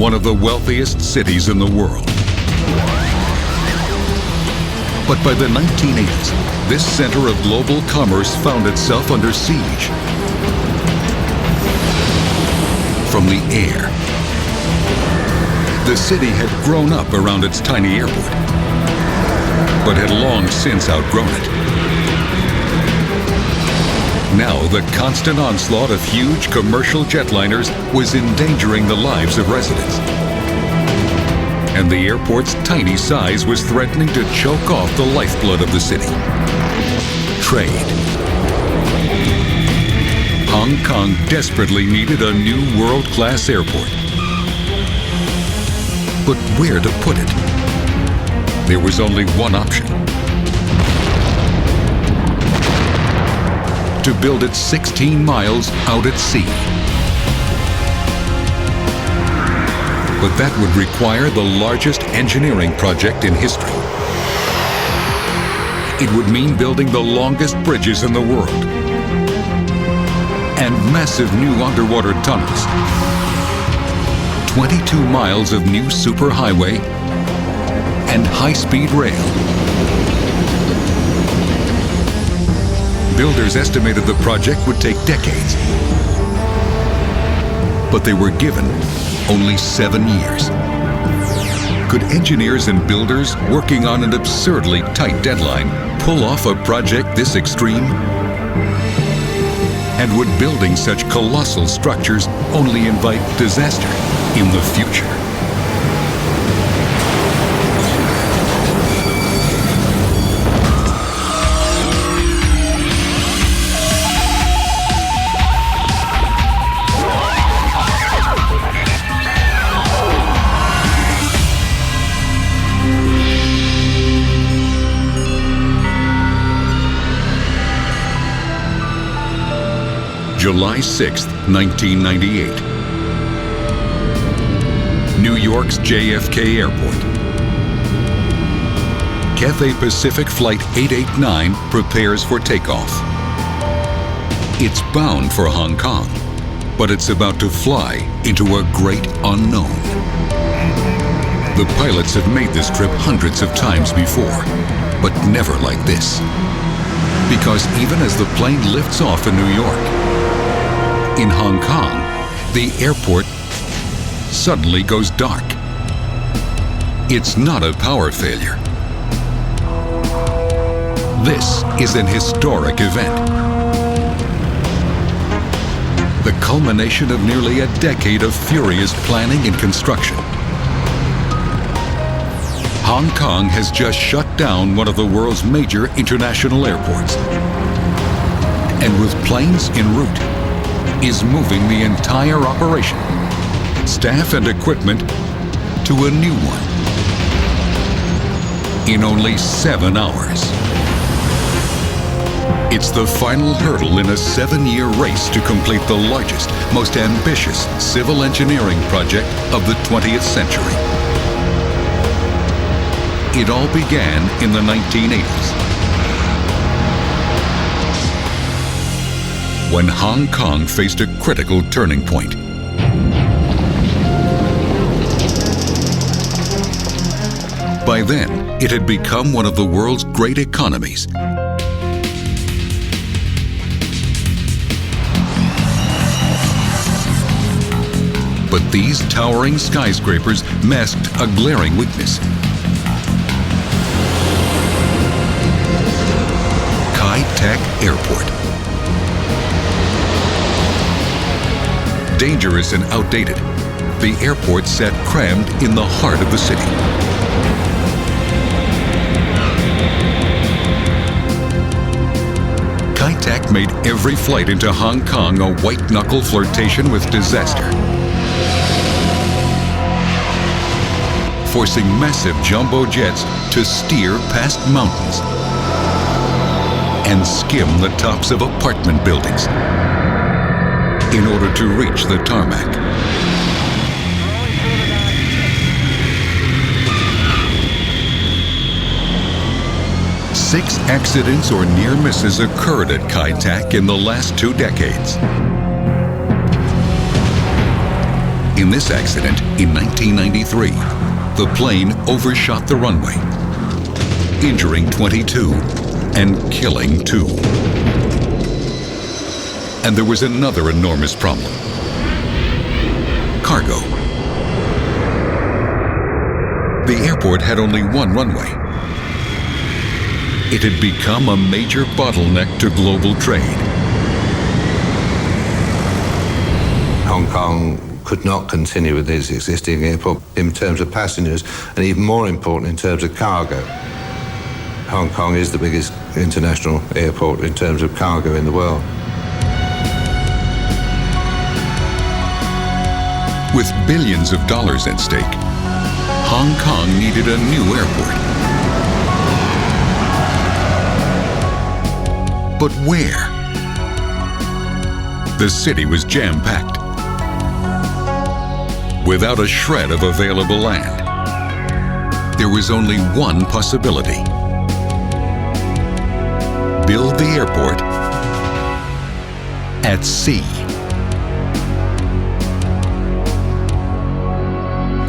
one of the wealthiest cities in the world. But by the 1980s, this center of global commerce found itself under siege. From the air. The city had grown up around its tiny airport, but had long since outgrown it. Now, the constant onslaught of huge commercial jetliners was endangering the lives of residents. And the airport's tiny size was threatening to choke off the lifeblood of the city: trade. Hong Kong desperately needed a new world-class airport. But where to put it? There was only one option: to build it 16 miles out at sea. But that would require the largest engineering project in history. It would mean building the longest bridges in the world and massive new underwater tunnels, 22 miles of new superhighway and high-speed rail. Builders estimated the project would take decades, but they were given only 7 years. Could engineers and builders working on an absurdly tight deadline pull off a project this extreme? And would building such colossal structures only invite disaster in the future? July 6, 1998. New York's JFK Airport. Cathay Pacific Flight 889 prepares for takeoff. It's bound for Hong Kong, but it's about to fly into a great unknown. The pilots have made this trip hundreds of times before, but never like this. Because even as the plane lifts off in New York, in Hong Kong, the airport suddenly goes dark. It's not a power failure. This is an historic event. The culmination of nearly a decade of furious planning and construction. Hong Kong has just shut down one of the world's major international airports. And with planes en route, is moving the entire operation, staff and equipment, to a new one in only 7 hours. It's the final hurdle in a 7-year race to complete the largest, most ambitious civil engineering project of the 20th century. It all began in the 1980s. When Hong Kong faced a critical turning point. By then, it had become one of the world's great economies. But these towering skyscrapers masked a glaring weakness. Kai-Tak Airport. Dangerous and outdated, the airport sat crammed in the heart of the city. Kai-Tak made every flight into Hong Kong a white-knuckle flirtation with disaster, forcing massive jumbo jets to steer past mountains and skim the tops of apartment buildings in order to reach the tarmac. Six accidents or near misses occurred at Kai-Tak in the last 2 decades. In this accident in 1993, the plane overshot the runway, injuring 22 and killing 2. And there was another enormous problem: cargo. The airport had only one runway. It had become a major bottleneck to global trade. Hong Kong could not continue with its existing airport in terms of passengers, and even more important in terms of cargo. Hong Kong is the biggest international airport in terms of cargo in the world. With billions of dollars at stake, Hong Kong needed a new airport. But where? The city was jam-packed, without a shred of available land. There was only one possibility: build the airport at sea.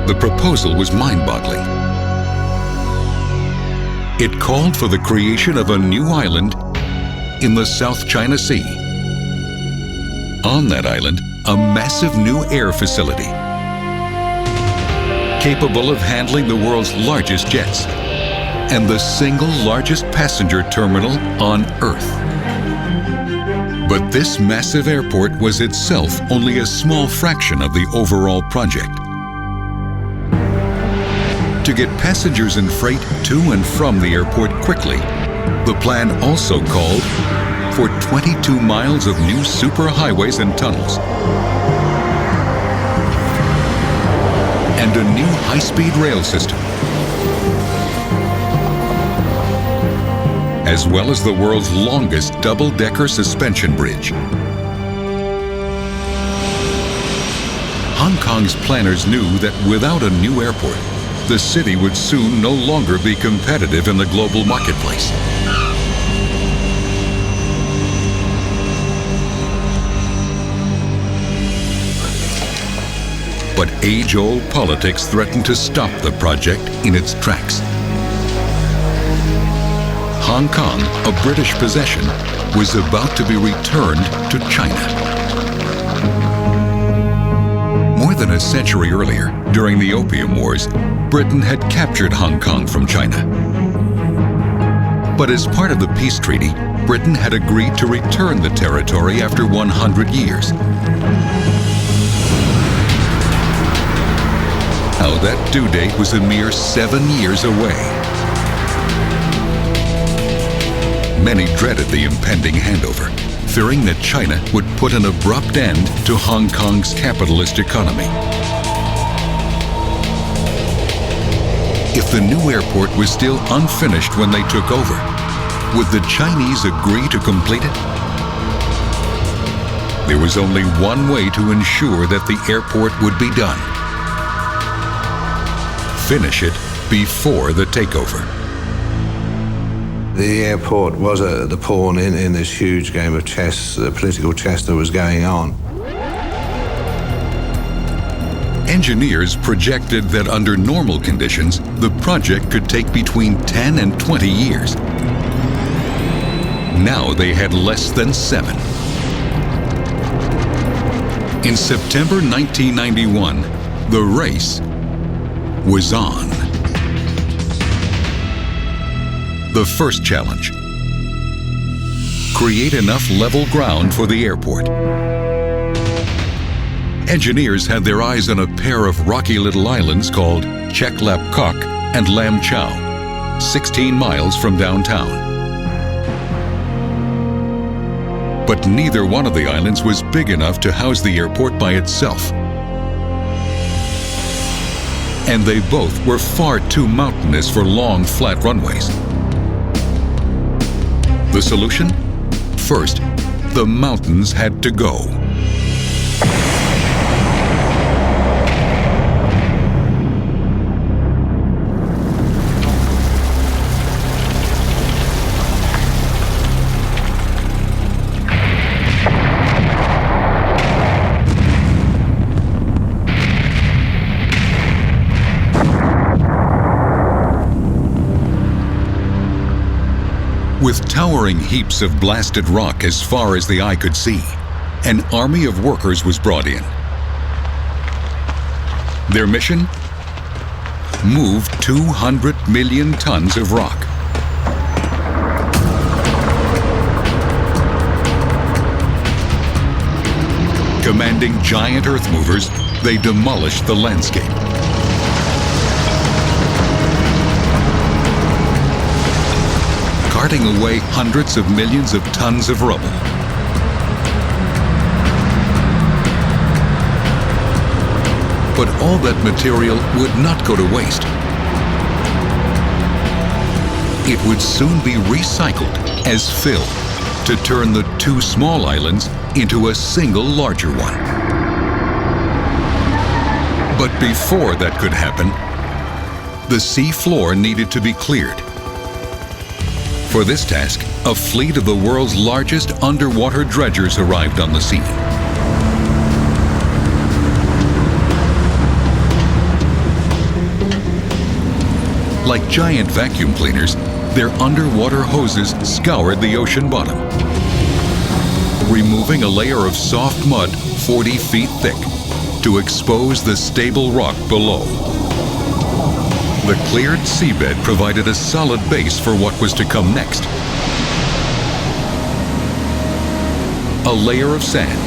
The proposal was mind-boggling. It called for the creation of a new island in the South China Sea. On that island, a massive new air facility, capable of handling the world's largest jets and the single largest passenger terminal on Earth. But this massive airport was itself only a small fraction of the overall project. To get passengers and freight to and from the airport quickly, the plan also called for 22 miles of new superhighways and tunnels, and a new high-speed rail system, as well as the world's longest double-decker suspension bridge. Hong Kong's planners knew that without a new airport, the city would soon no longer be competitive in the global marketplace. But age-old politics threatened to stop the project in its tracks. Hong Kong, a British possession, was about to be returned to China. More than a century earlier, during the Opium Wars, Britain had captured Hong Kong from China. But as part of the peace treaty, Britain had agreed to return the territory after 100 years. Now that due date was a mere 7 years away. Many dreaded the impending handover, fearing that China would put an abrupt end to Hong Kong's capitalist economy. If the new airport was still unfinished when they took over, would the Chinese agree to complete it? There was only one way to ensure that the airport would be done: finish it before the takeover. The airport was the pawn in this huge game of chess, political chess that was going on. Engineers projected that under normal conditions, the project could take between 10 and 20 years. Now they had less than 7. In September 1991, the race was on. The first challenge: create enough level ground for the airport. Engineers had their eyes on a pair of rocky little islands called Chek Lap Kok and Lam Chau, 16 miles from downtown. But neither one of the islands was big enough to house the airport by itself. And they both were far too mountainous for long, flat runways. The solution? First, the mountains had to go. towering heaps of blasted rock as far as the eye could see, an army of workers was brought in. Their mission? Move 200 million tons of rock. Commanding giant earth movers, they demolished the landscape. Carting away hundreds of millions of tons of rubble. But all that material would not go to waste. It would soon be recycled as fill to turn the two small islands into a single larger one. But before that could happen, the sea floor needed to be cleared. For this task, a fleet of the world's largest underwater dredgers arrived on the scene. Like giant vacuum cleaners, their underwater hoses scoured the ocean bottom, removing a layer of soft mud 40 feet thick to expose the stable rock below. The cleared seabed provided a solid base for what was to come next. A layer of sand,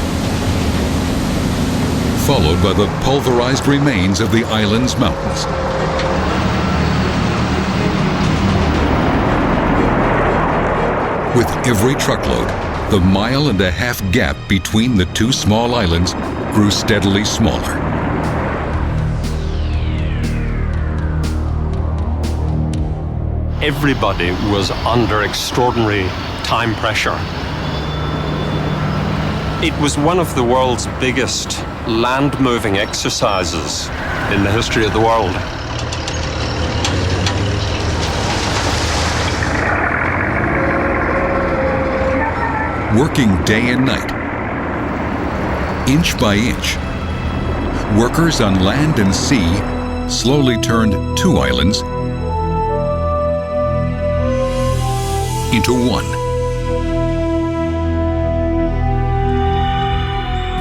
followed by the pulverized remains of the island's mountains. With every truckload, the mile-and-a-half gap between the two small islands grew steadily smaller. Everybody was under extraordinary time pressure. It was one of the world's biggest land-moving exercises in the history of the world. Working day and night, inch by inch, workers on land and sea slowly turned two islands into one.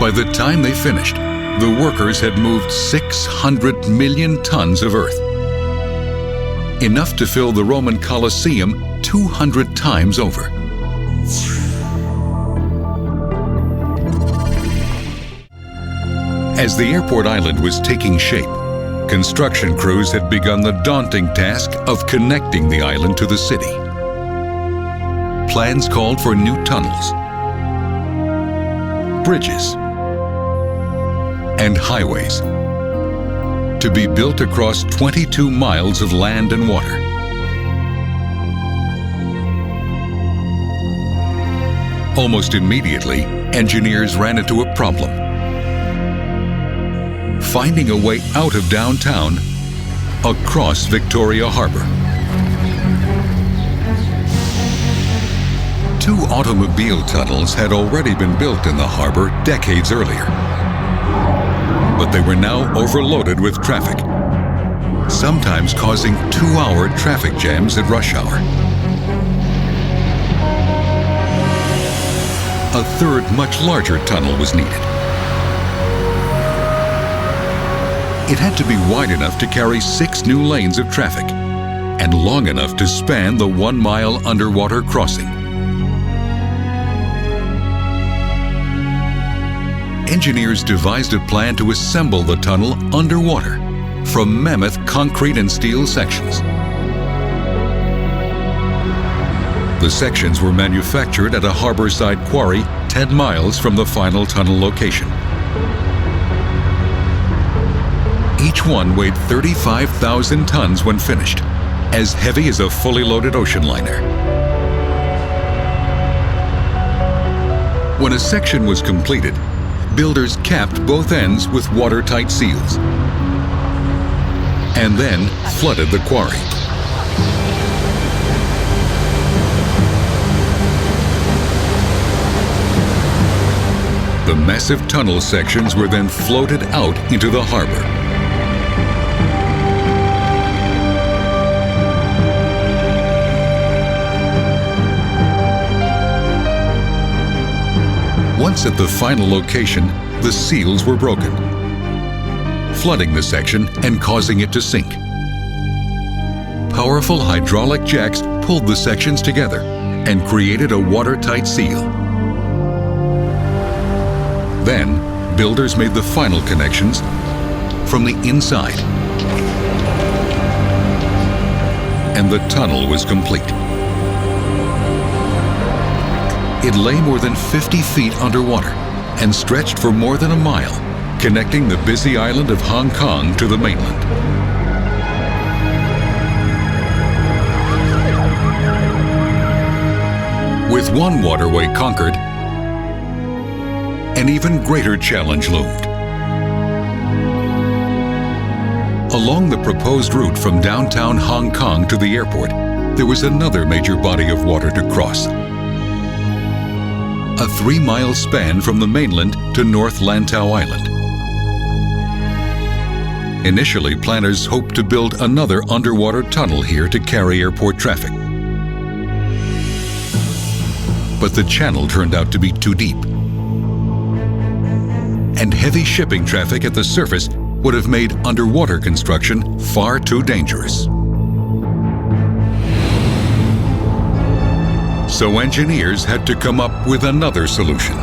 By the time they finished, the workers had moved 600 million tons of earth, enough to fill the Roman Colosseum 200 times over. As the airport island was taking shape, construction crews had begun the daunting task of connecting the island to the city. Plans called for new tunnels, bridges, and highways to be built across 22 miles of land and water. Almost immediately, engineers ran into a problem: finding a way out of downtown across Victoria Harbor. Two automobile tunnels had already been built in the harbor decades earlier, but they were now overloaded with traffic, sometimes causing 2-hour traffic jams at rush hour. A third, much larger tunnel was needed. It had to be wide enough to carry 6 new lanes of traffic and long enough to span the 1-mile underwater crossing. Engineers devised a plan to assemble the tunnel underwater from mammoth concrete and steel sections. The sections were manufactured at a harborside quarry 10 miles from the final tunnel location. Each one weighed 35,000 tons when finished, as heavy as a fully loaded ocean liner. When a section was completed, builders capped both ends with watertight seals and then flooded the quarry. The massive tunnel sections were then floated out into the harbor. once at the final location, the seals were broken, flooding the section and causing it to sink. Powerful hydraulic jacks pulled the sections together and created a watertight seal. Then, builders made the final connections from the inside, and the tunnel was complete. It lay more than 50 feet underwater and stretched for more than a mile, connecting the busy island of Hong Kong to the mainland. With one waterway conquered, an even greater challenge loomed. Along the proposed route from downtown Hong Kong to the airport, there was another major body of water to cross. A 3-mile span from the mainland to North Lantau Island. Initially, planners hoped to build another underwater tunnel here to carry airport traffic. But the channel turned out to be too deep, and heavy shipping traffic at the surface would have made underwater construction far too dangerous. So engineers had to come up with another solution.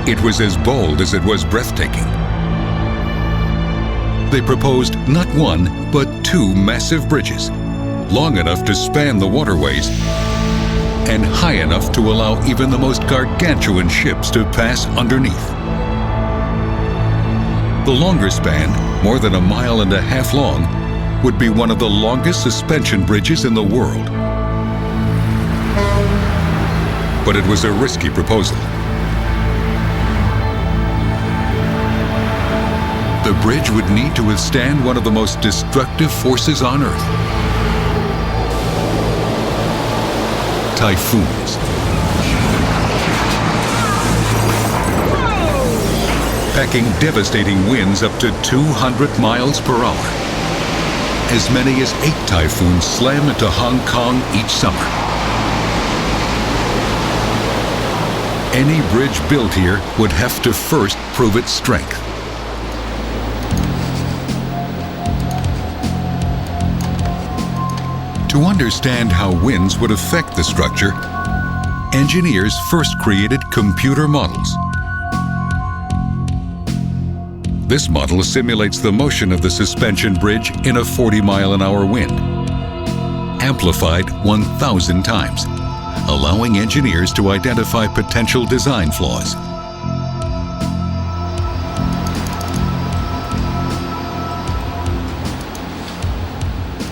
It was as bold as it was breathtaking. They proposed not one, but 2 massive bridges, long enough to span the waterways and high enough to allow even the most gargantuan ships to pass underneath. The longer span, more than 1.5 miles long, would be one of the longest suspension bridges in the world. But it was a risky proposal. The bridge would need to withstand one of the most destructive forces on Earth: typhoons. Packing devastating winds up to 200 miles per hour. As many as 8 typhoons slam into Hong Kong each summer. Any bridge built here would have to first prove its strength. To understand how winds would affect the structure, engineers first created computer models. This model simulates the motion of the suspension bridge in a 40-mile-an-hour wind, amplified 1,000 times, allowing engineers to identify potential design flaws.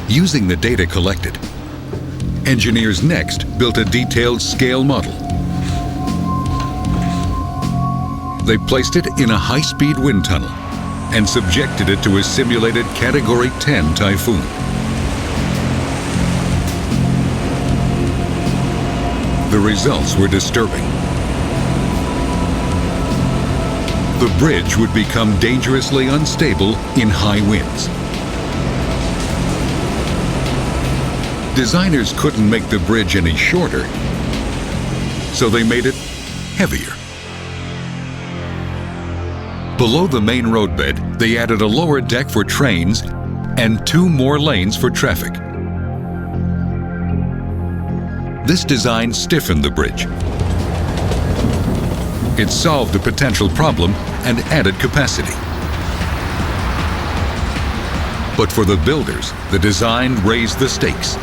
Using the data collected, engineers next built a detailed scale model. They placed it in a high-speed wind tunnel and subjected it to a simulated Category 10 typhoon. The results were disturbing. The bridge would become dangerously unstable in high winds. Designers couldn't make the bridge any shorter, so they made it heavier. Below the main roadbed, they added a lower deck for trains and 2 more lanes for traffic. This design stiffened the bridge. It solved a potential problem and added capacity. But for the builders, the design raised the stakes.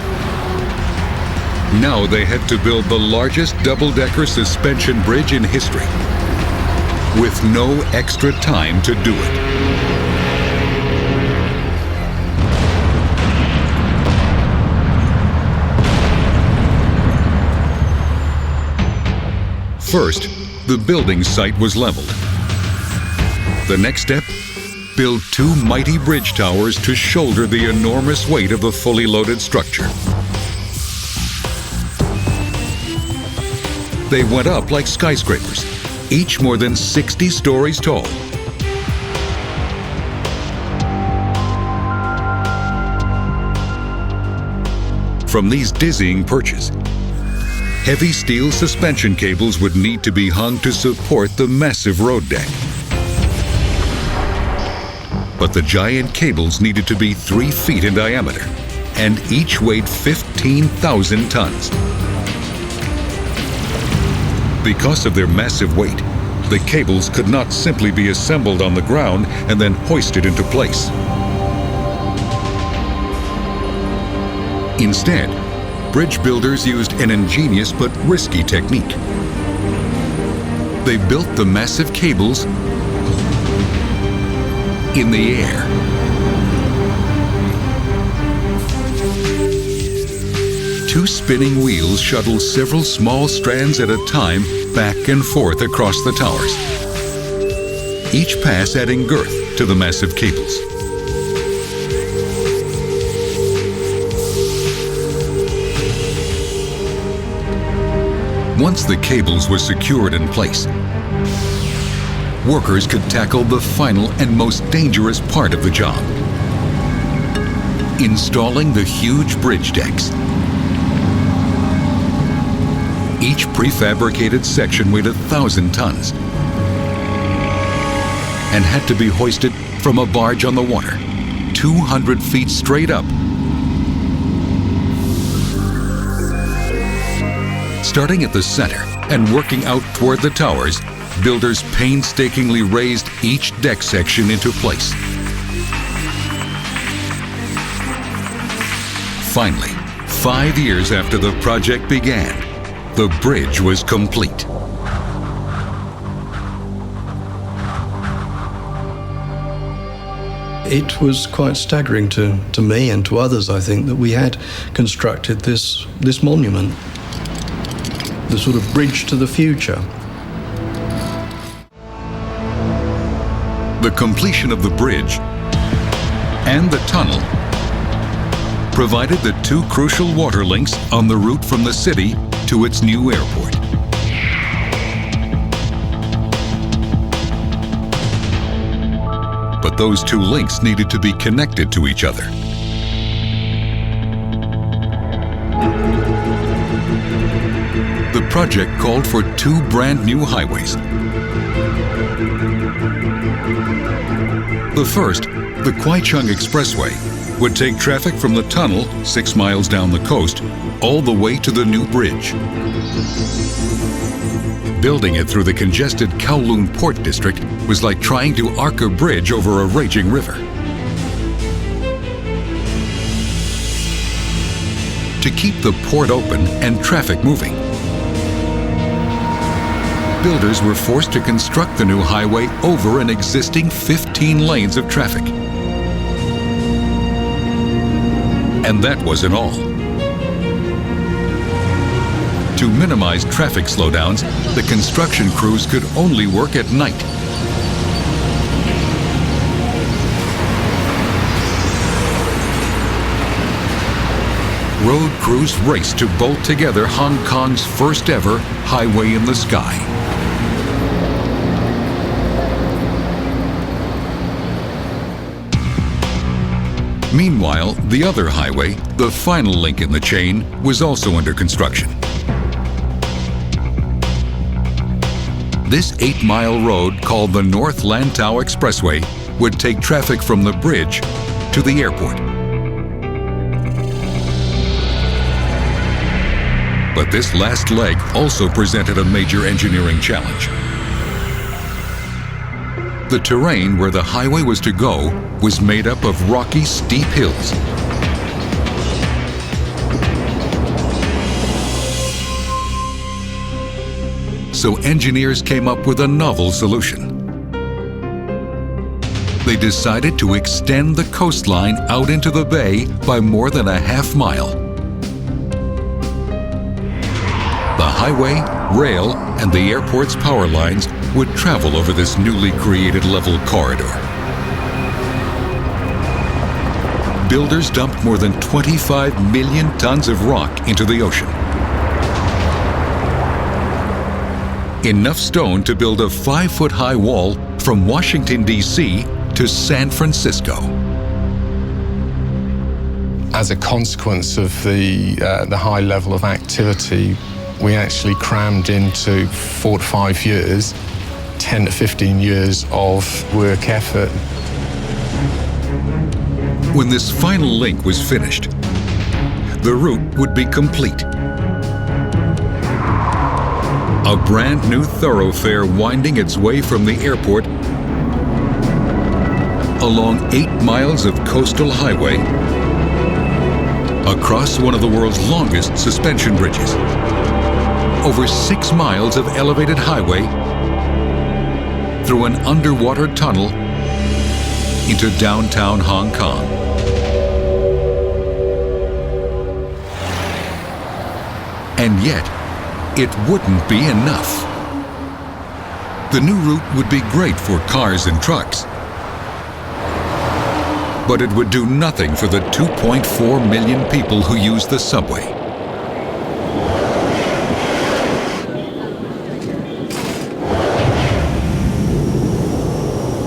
Now they had to build the largest double-decker suspension bridge in history, with no extra time to do it. First, the building site was leveled. The next step, build 2 mighty bridge towers to shoulder the enormous weight of the fully loaded structure. They went up like skyscrapers, each more than 60 stories tall. From these dizzying perches, heavy steel suspension cables would need to be hung to support the massive road deck. But the giant cables needed to be 3 feet in diameter, and each weighed 15,000 tons. Because of their massive weight, the cables could not simply be assembled on the ground and then hoisted into place. Instead, bridge builders used an ingenious but risky technique. They built the massive cables in the air. Two spinning wheels shuttle several small strands at a time back and forth across the towers, each pass adding girth to the massive cables. Once the cables were secured in place, workers could tackle the final and most dangerous part of the job: installing the huge bridge decks. Each prefabricated section weighed 1,000 tons and had to be hoisted from a barge on the water, 200 feet straight up. Starting at the center and working out toward the towers, builders painstakingly raised each deck section into place. Finally, 5 years after the project began, the bridge was complete. It was quite staggering to me and to others, I think, that we had constructed this monument, the sort of bridge to the future. The completion of the bridge and the tunnel provided the two crucial water links on the route from the city to its new airport. But those two links needed to be connected to each other. The project called for two brand new highways. The first, the Kaicheng Expressway, would take traffic from the tunnel 6 miles down the coast all the way to the new bridge. Building it through the congested Kowloon Port District was like trying to arc a bridge over a raging river. To keep the port open and traffic moving, builders were forced to construct the new highway over an existing 15 lanes of traffic. And that wasn't all. To minimize traffic slowdowns, the construction crews could only work at night. Road crews raced to bolt together Hong Kong's first ever highway in the sky. Meanwhile, the other highway, the final link in the chain, was also under construction. This 8-mile road, called the North Lantau Expressway, would take traffic from the bridge to the airport. But this last leg also presented a major engineering challenge. The terrain where the highway was to go was made up of rocky, steep hills. So engineers came up with a novel solution. They decided to extend the coastline out into the bay by more than a half-mile. The highway, rail, and the airport's power lines would travel over this newly created level corridor. Builders dumped more than 25 million tons of rock into the ocean. Enough stone to build a 5-foot-high wall from Washington, D.C. to San Francisco. As a consequence of the high level of activity, we actually crammed into 4 to 5 years, 10 to 15 years of work effort. When this final link was finished, the route would be complete. A brand new thoroughfare winding its way from the airport along 8 miles of coastal highway, across one of the world's longest suspension bridges, over 6 miles of elevated highway, through an underwater tunnel into downtown Hong Kong. And yet, it wouldn't be enough. The new route would be great for cars and trucks, but it would do nothing for the 2.4 million people who use the subway.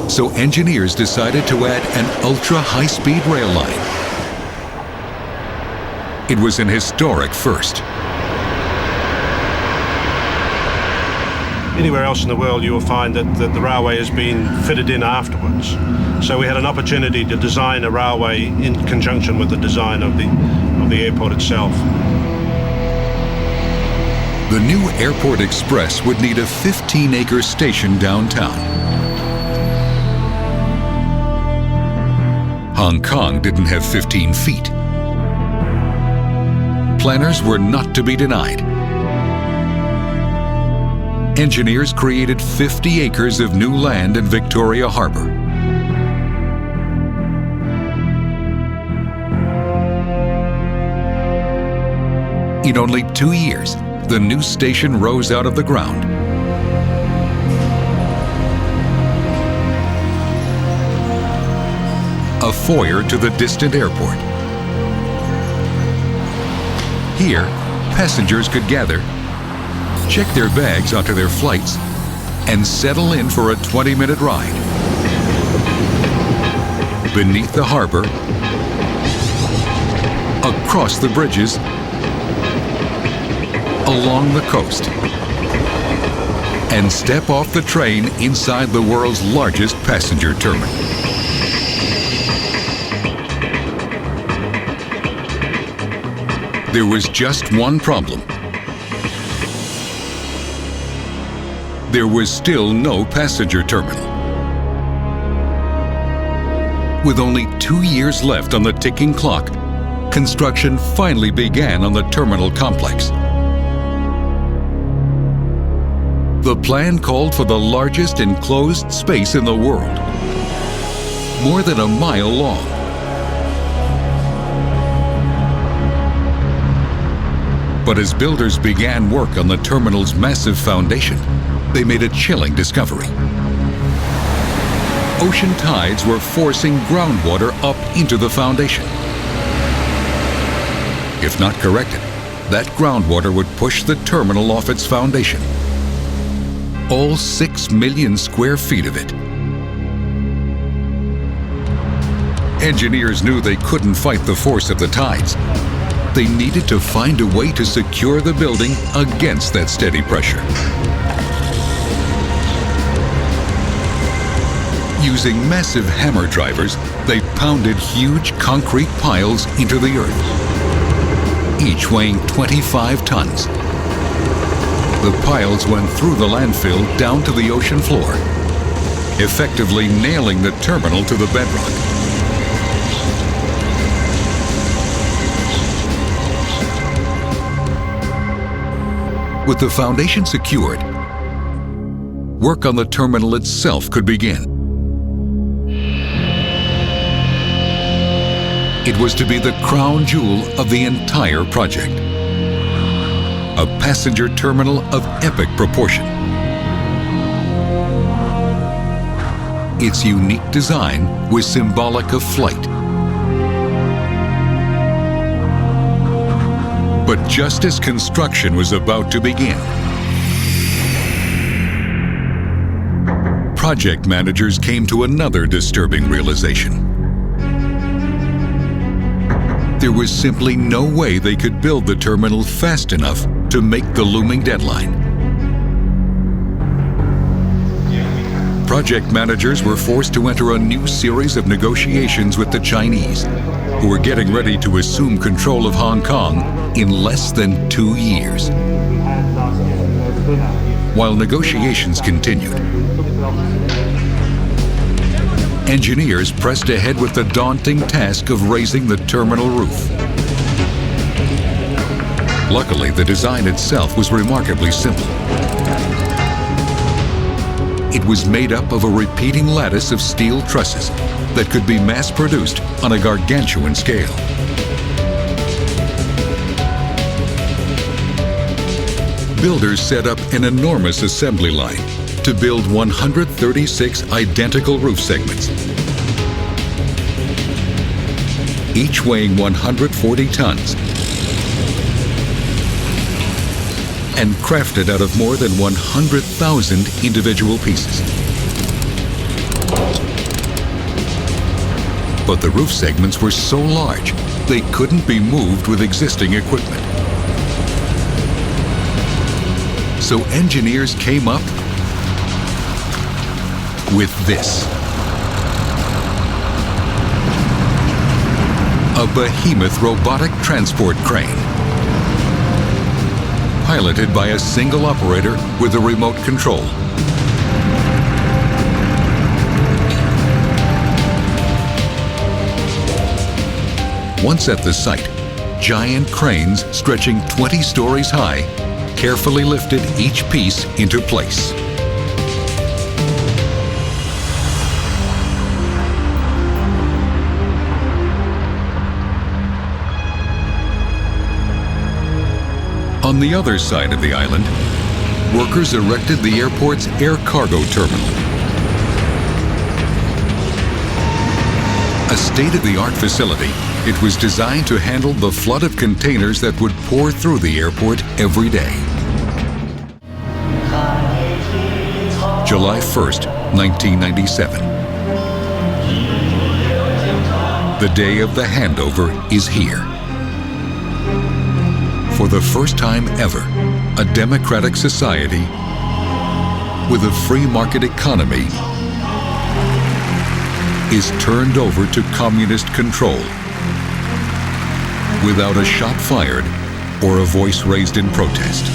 So engineers decided to add an ultra-high-speed rail line. It was an historic first. Anywhere else in the world you will find that the railway has been fitted in afterwards. So we had an opportunity to design a railway in conjunction with the design of the airport itself. The new Airport Express would need a 15-acre station downtown. Hong Kong didn't have 15 feet. Planners were not to be denied. Engineers created 50 acres of new land in Victoria Harbour. In only 2 years, the new station rose out of the ground. A foyer to the distant airport. Here, passengers could gather, check their bags onto their flights, and settle in for a 20-minute ride. Beneath the harbor, across the bridges, along the coast, and step off the train inside the world's largest passenger terminal. There was just one problem. There was still no passenger terminal. With only 2 years left on the ticking clock, construction finally began on the terminal complex. The plan called for the largest enclosed space in the world, more than a mile long. But as builders began work on the terminal's massive foundation, they made a chilling discovery. Ocean tides were forcing groundwater up into the foundation. If not corrected, that groundwater would push the terminal off its foundation. All 6 million square feet of it. Engineers knew they couldn't fight the force of the tides. They needed to find a way to secure the building against that steady pressure. Using massive hammer drivers, they pounded huge concrete piles into the earth, each weighing 25 tons. The piles went through the landfill down to the ocean floor, effectively nailing the terminal to the bedrock. With the foundation secured, work on the terminal itself could begin. It was to be the crown jewel of the entire project. A passenger terminal of epic proportion. Its unique design was symbolic of flight. But just as construction was about to begin, project managers came to another disturbing realization. There was simply no way they could build the terminal fast enough to make the looming deadline. Project managers were forced to enter a new series of negotiations with the Chinese, who were getting ready to assume control of Hong Kong in less than 2 years. While negotiations continued, engineers pressed ahead with the daunting task of raising the terminal roof. Luckily, the design itself was remarkably simple. It was made up of a repeating lattice of steel trusses that could be mass-produced on a gargantuan scale. Builders set up an enormous assembly line to build 136 identical roof segments, each weighing 140 tons and crafted out of more than 100,000 individual pieces. But the roof segments were so large, they couldn't be moved with existing equipment. So engineers came up with this. A behemoth robotic transport crane, piloted by a single operator with a remote control. Once at the site, giant cranes stretching 20 stories high carefully lifted each piece into place. On the other side of the island, workers erected the airport's air cargo terminal. A state-of-the-art facility, it was designed to handle the flood of containers that would pour through the airport every day. July 1st, 1997. The day of the handover is here. For the first time ever, a democratic society with a free market economy is turned over to communist control without a shot fired or a voice raised in protest.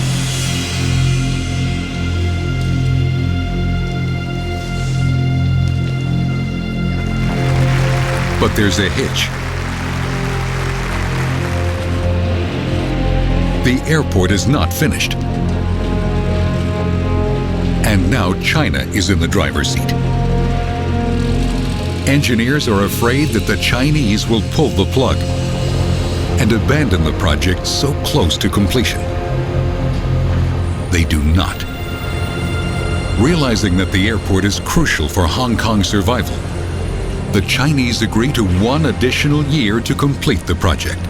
But there's a hitch. The airport is not finished. And now China is in the driver's seat. Engineers are afraid that the Chinese will pull the plug and abandon the project so close to completion. They do not. Realizing that the airport is crucial for Hong Kong's survival, the Chinese agree to 1 additional year to complete the project.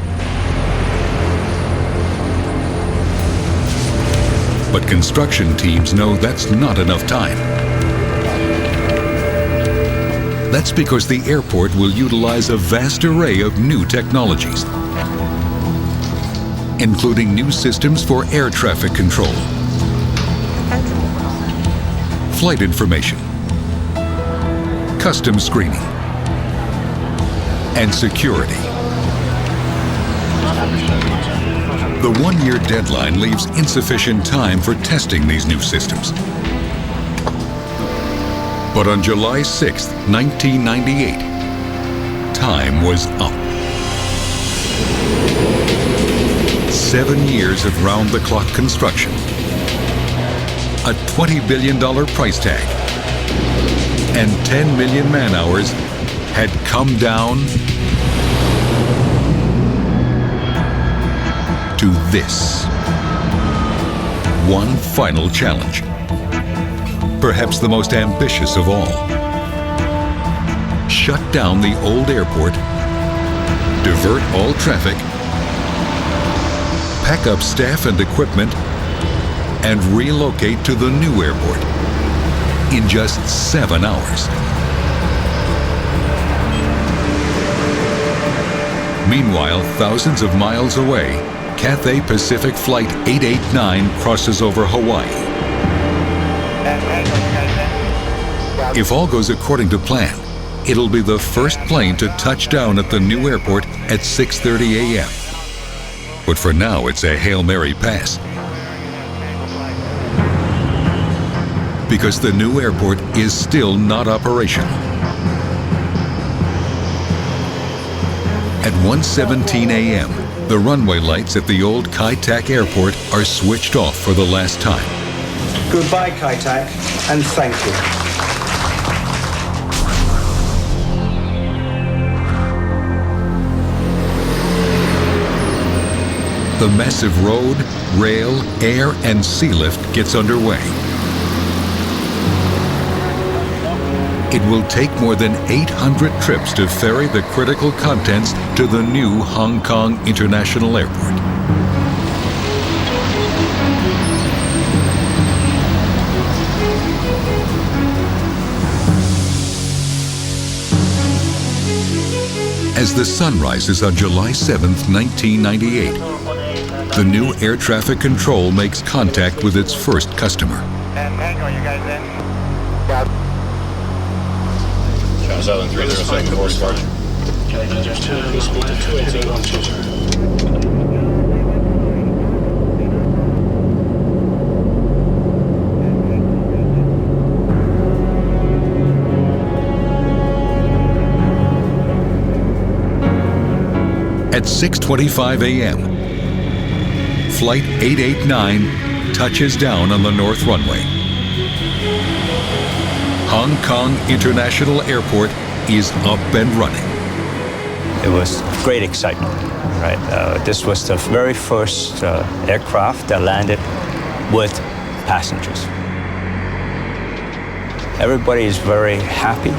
But construction teams know that's not enough time. That's because the airport will utilize a vast array of new technologies, including new systems for air traffic control, flight information, customs screening, and security. The 1-year deadline leaves insufficient time for testing these new systems. But on July 6, 1998, time was up. 7 years of round-the-clock construction, a $20 billion price tag, and 10 million man-hours had come down to this. One final challenge, perhaps the most ambitious of all. Shut down the old airport, divert all traffic, pack up staff and equipment, and relocate to the new airport in just 7 hours. Meanwhile, thousands of miles away, Cathay Pacific Flight 889 crosses over Hawaii. If all goes according to plan, it'll be the first plane to touch down at the new airport at 6:30 a.m. But for now, it's a Hail Mary pass. Because the new airport is still not operational. At 1:17 a.m., the runway lights at the old Kai Tak Airport are switched off for the last time. Goodbye, Kai Tak, and thank you. The massive road, rail, air, and sea lift gets underway. It will take more than 800 trips to ferry the critical contents to the new Hong Kong International Airport. As the sun rises on July 7th, 1998, the new air traffic control makes contact with its first customer. Southern 307 for departure. At 6:25 a.m., Flight 889 touches down on the north runway. Hong Kong International Airport is up and running. It was great excitement, right? This was the very first aircraft that landed with passengers. Everybody is very happy,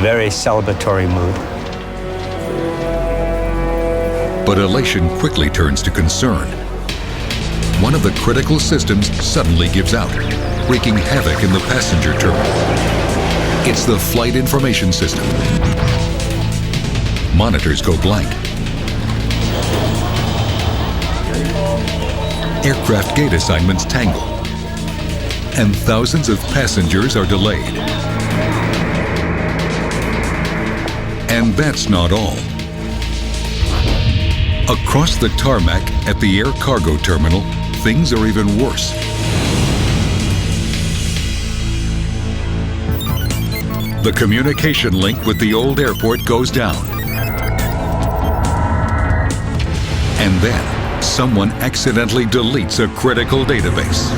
very celebratory mood. But elation quickly turns to concern. One of the critical systems suddenly gives out, wreaking havoc in the passenger terminal. It's the flight information system. Monitors go blank. Aircraft gate assignments tangle. And thousands of passengers are delayed. And that's not all. Across the tarmac at the air cargo terminal, things are even worse. The communication link with the old airport goes down. And then, someone accidentally deletes a critical database.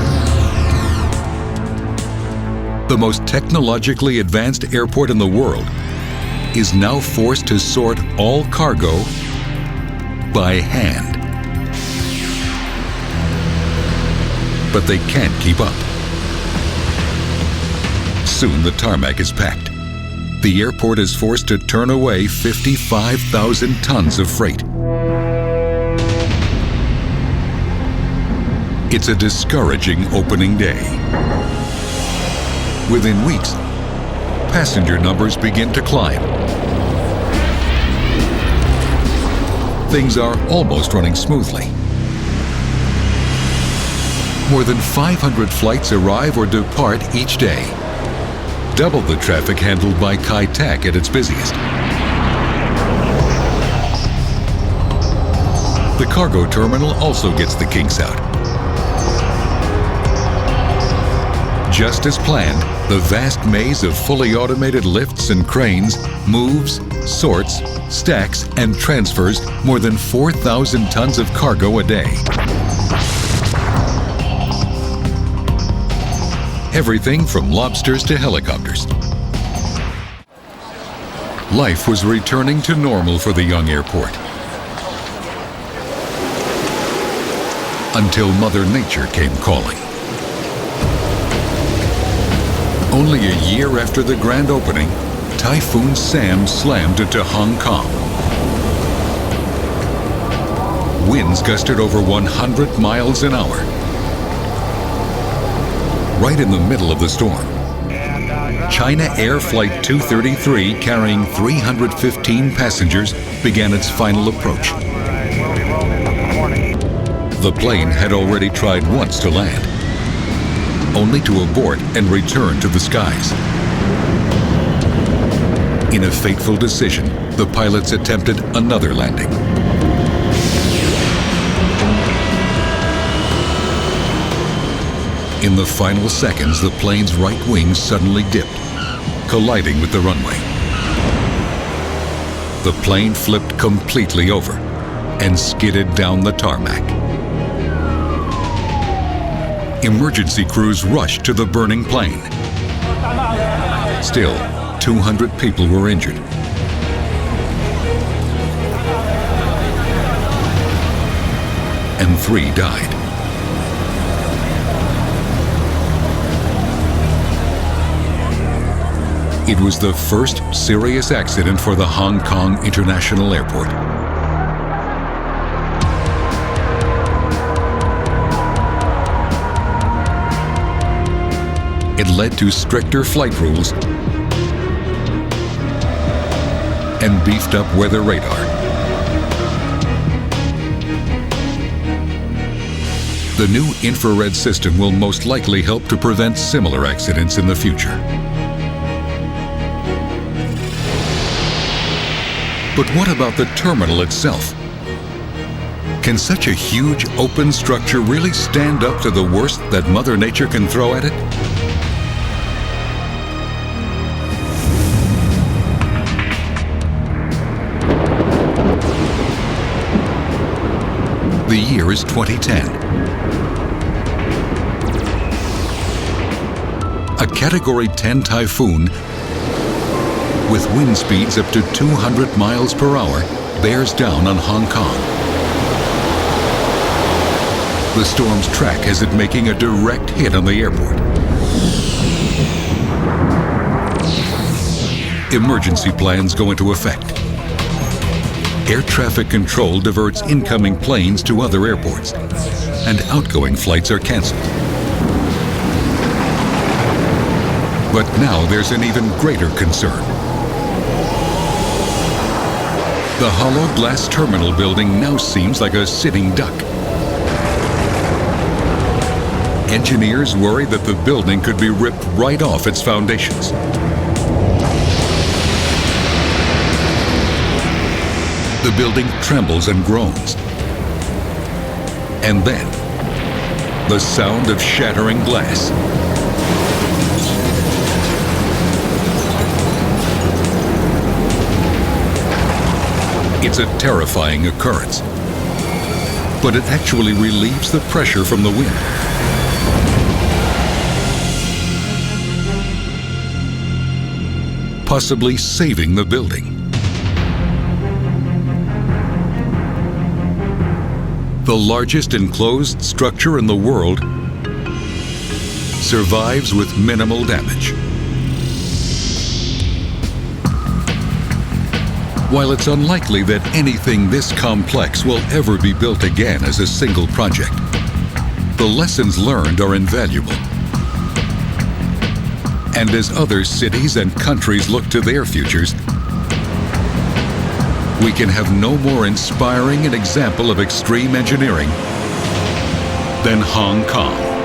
The most technologically advanced airport in the world is now forced to sort all cargo by hand. But they can't keep up. Soon the tarmac is packed. The airport is forced to turn away 55,000 tons of freight. It's a discouraging opening day. Within weeks, passenger numbers begin to climb. Things are almost running smoothly. More than 500 flights arrive or depart each day, double the traffic handled by Kai Tak at its busiest. The cargo terminal also gets the kinks out. Just as planned, the vast maze of fully automated lifts and cranes moves, sorts, stacks, and transfers more than 4,000 tons of cargo a day. Everything from lobsters to helicopters. Life was returning to normal for the young airport. Until Mother Nature came calling. Only a year after the grand opening, Typhoon Sam slammed into Hong Kong. Winds gusted over 100 miles an hour. Right in the middle of the storm, China Air Flight 233, carrying 315 passengers, began its final approach. the plane had already tried once to land, only to abort and return to the skies. In a fateful decision, the pilots attempted another landing. In the final seconds, the plane's right wing suddenly dipped, colliding with the runway. The plane flipped completely over and skidded down the tarmac. Emergency crews rushed to the burning plane. Still, 200 people were injured. And 3 died. It was the first serious accident for the Hong Kong International Airport. It led to stricter flight rules and beefed up weather radar. The new infrared system will most likely help to prevent similar accidents in the future. But what about the terminal itself? Can such a huge open structure really stand up to the worst that Mother Nature can throw at it? The year is 2010. A Category 10 typhoon with wind speeds up to 200 miles per hour bears down on Hong Kong. The storm's track has it making a direct hit on the airport. Emergency plans go into effect. Air traffic control diverts incoming planes to other airports, and outgoing flights are canceled. But now there's an even greater concern. The hollow glass terminal building now seems like a sitting duck. Engineers worry that the building could be ripped right off its foundations. The building trembles and groans. And then, the sound of shattering glass. It's a terrifying occurrence, but it actually relieves the pressure from the wind. Possibly saving the building. The largest enclosed structure in the world survives with minimal damage. While it's unlikely that anything this complex will ever be built again as a single project, the lessons learned are invaluable. And as other cities and countries look to their futures, we can have no more inspiring an example of extreme engineering than Hong Kong.